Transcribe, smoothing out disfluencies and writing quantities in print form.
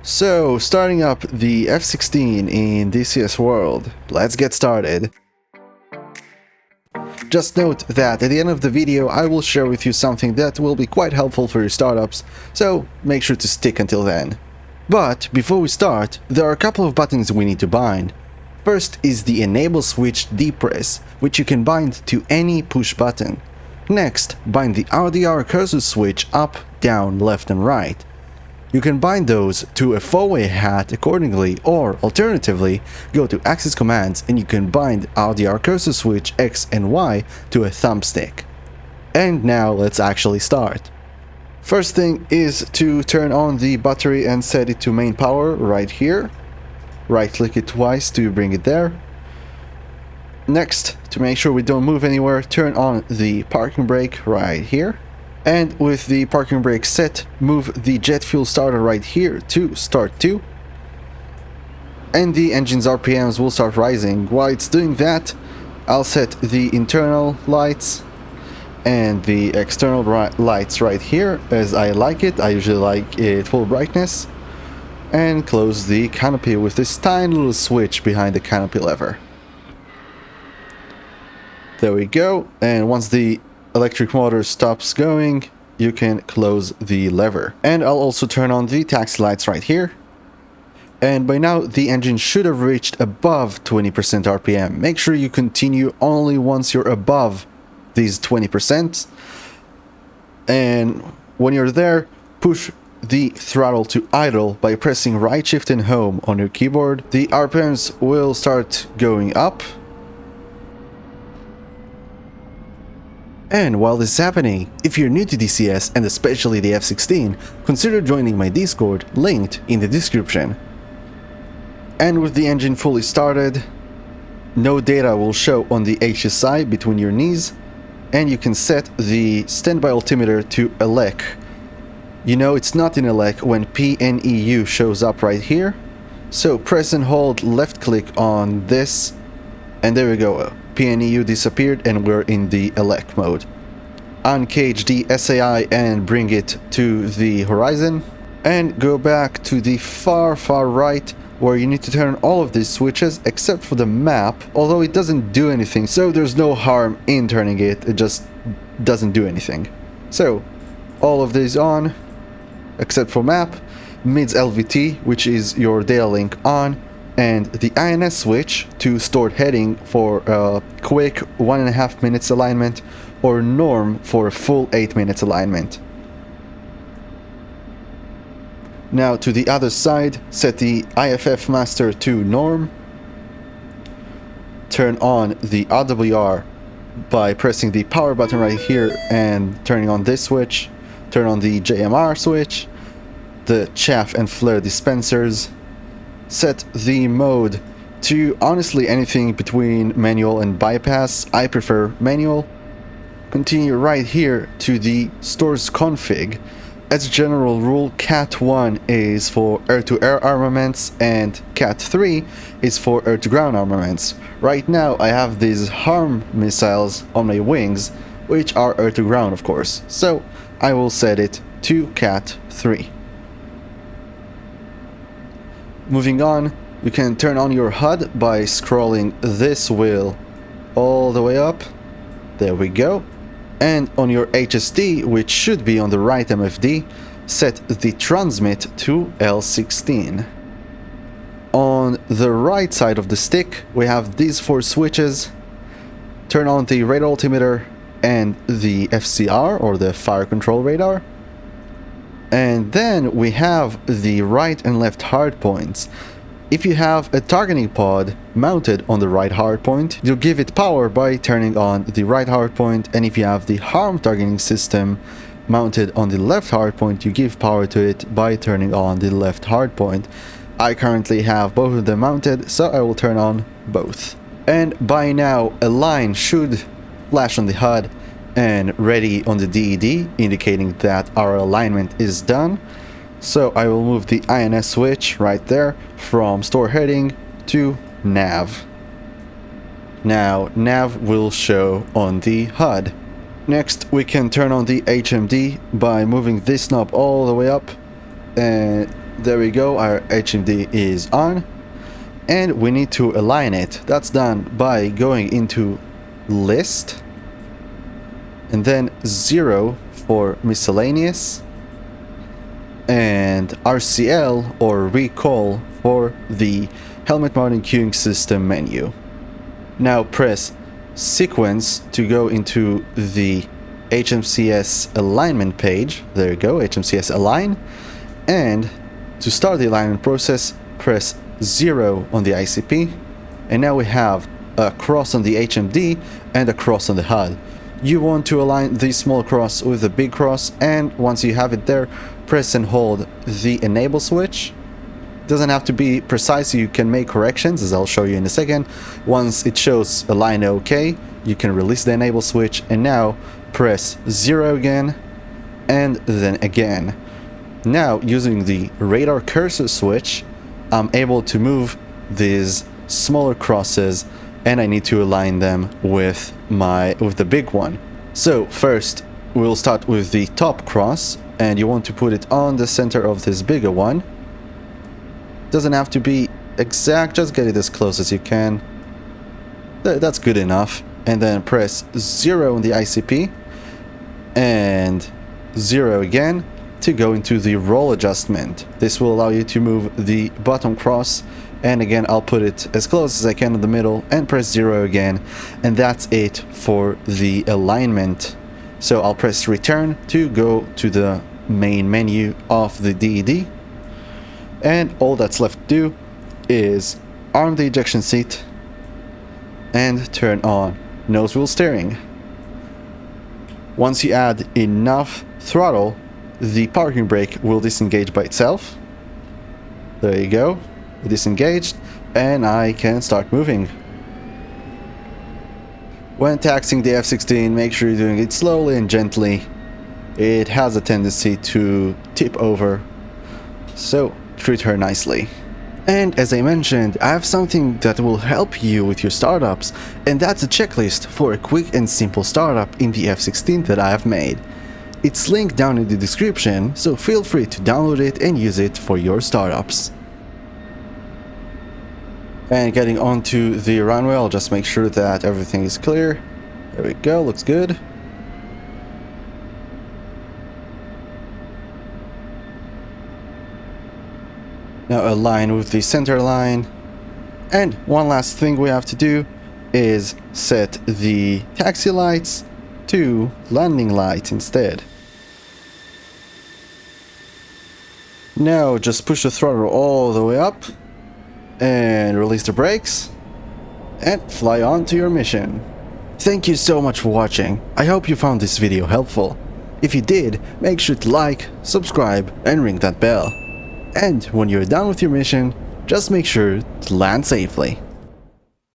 So, starting up the F-16 in DCS world, let's get started. Just note that at the end of the video I will share with you something that will be quite helpful for your startups, so make sure to stick until then. But before we start, there are a couple of buttons we need to bind. First is the Enable Switch Depress, which you can bind to any push button. Next, bind the RDR cursor switch up, down, left and right. You can bind those to a 4-way hat accordingly, or alternatively, go to Access Commands and you can bind RDR cursor switch X and Y to a thumbstick. And now let's actually start. First thing is to turn on the battery and set it to main power right here. Right click it twice to bring it there. Next, to make sure we don't move anywhere, turn on the parking brake right here. And with the parking brake set, move the jet fuel starter right here to start 2. And the engine's RPMs will start rising. While it's doing that, I'll set the internal lights and the external lights right here as I like it. I usually like it full brightness. And close the canopy with this tiny little switch behind the canopy lever. There we go. And once the electric motor stops going, you can close the lever. And I'll also turn on the taxi lights right here. And by now the engine should have reached above 20% RPM. Make sure you continue only once you're above these 20%. And when you're there, push the throttle to idle by pressing right shift and home on your keyboard. The RPMs will start going up. And while this is happening, if you're new to DCS and especially the F-16, consider joining my Discord, linked in the description. And with the engine fully started, no data will show on the HSI between your knees, and you can set the standby altimeter to elec. You know it's not in elec when PNEU shows up right here, so press and hold left click on this, and there we go. PNEU disappeared and we're in the elec mode. Uncage the SAI and bring it to the horizon. And go back to the far right where you need to turn all of these switches except for the map, although it doesn't do anything, so there's no harm in turning it, it just doesn't do anything. So, all of these on, except for map, MIDS LVT, which is your data link on, and the INS switch to stored heading for a quick 1.5 minutes alignment, or norm for a full 8 minutes alignment. Now to the other side, set the IFF master to norm. Turn on the RWR by pressing the power button right here and turning on this switch. Turn on the JMR switch, the chaff and flare dispensers. Set the mode to honestly anything between manual and bypass. I prefer manual. Continue right here to the stores config. As a general rule, Cat 1 is for air-to-air armaments and Cat 3 is for air-to-ground armaments. Right now I have these HARM missiles on my wings, which are air-to-ground of course, so I will set it to Cat 3. Moving on, you can turn on your HUD by scrolling this wheel all the way up. There we go. And on your HSD, which should be on the right MFD, set the transmit to L16. On the right side of the stick, we have these 4 switches. Turn on the radar altimeter and the FCR, or the fire control radar. And then we have the right and left hardpoints. If you have a targeting pod mounted on the right hardpoint, you'll give it power by turning on the right hardpoint, and if you have the HARM targeting system mounted on the left hardpoint, you give power to it by turning on the left hardpoint. I currently have both of them mounted, so I will turn on both. And by now, a line should flash on the HUD and ready on the DED, indicating that our alignment is done. So I will move the INS switch right there from store heading to nav. Now nav will show on the HUD. Next we can turn on the HMD by moving this knob all the way up and There we go, our HMD is on. And we need to align it. That's done by going into list and then 0 for miscellaneous and RCL or recall for the helmet mounting queuing system menu. Now press sequence to go into the HMCS alignment page. There you go, HMCS align. And to start the alignment process, press 0 on the ICP, and now we have a cross on the HMD and a cross on the HUD. You want to align the small cross with the big cross, and once you have it there, press and hold the enable switch. Doesn't have to be precise, you can make corrections as I'll show you in a second. Once it shows align OK, you can release the enable switch, and now press 0 again and then again. Now using the radar cursor switch, I'm able to move these smaller crosses, and I need to align them with the big one. So first we'll start with the top cross, and you want to put it on the center of this bigger one. Doesn't have to be exact, just get it as close as you can. That's good enough. And then press 0 on the ICP and 0 again to go into the roll adjustment. This will allow you to move the bottom cross, and again I'll put it as close as I can in the middle and press 0 again, and that's it for the alignment. So I'll press return to go to the main menu of the DED, and all that's left to do is arm the ejection seat and turn on nose wheel steering. Once you add enough throttle, the parking brake will disengage by itself. There you go, it disengaged, and I can start moving. When taxiing the F-16, make sure you're doing it slowly and gently. It has a tendency to tip over, so treat her nicely. And as I mentioned, I have something that will help you with your startups, and that's a checklist for a quick and simple startup in the F-16 that I have made. It's linked down in the description, so feel free to download it and use it for your startups. And getting onto the runway, I'll just make sure that everything is clear. There we go, looks good. Now align with the center line. And one last thing we have to do is set the taxi lights to landing lights instead. Now just push the throttle all the way up and release the brakes and fly on to your mission. Thank you so much for watching. I hope you found this video helpful. If you did, make sure to like, subscribe and ring that bell. And when you're done with your mission, just make sure to land safely.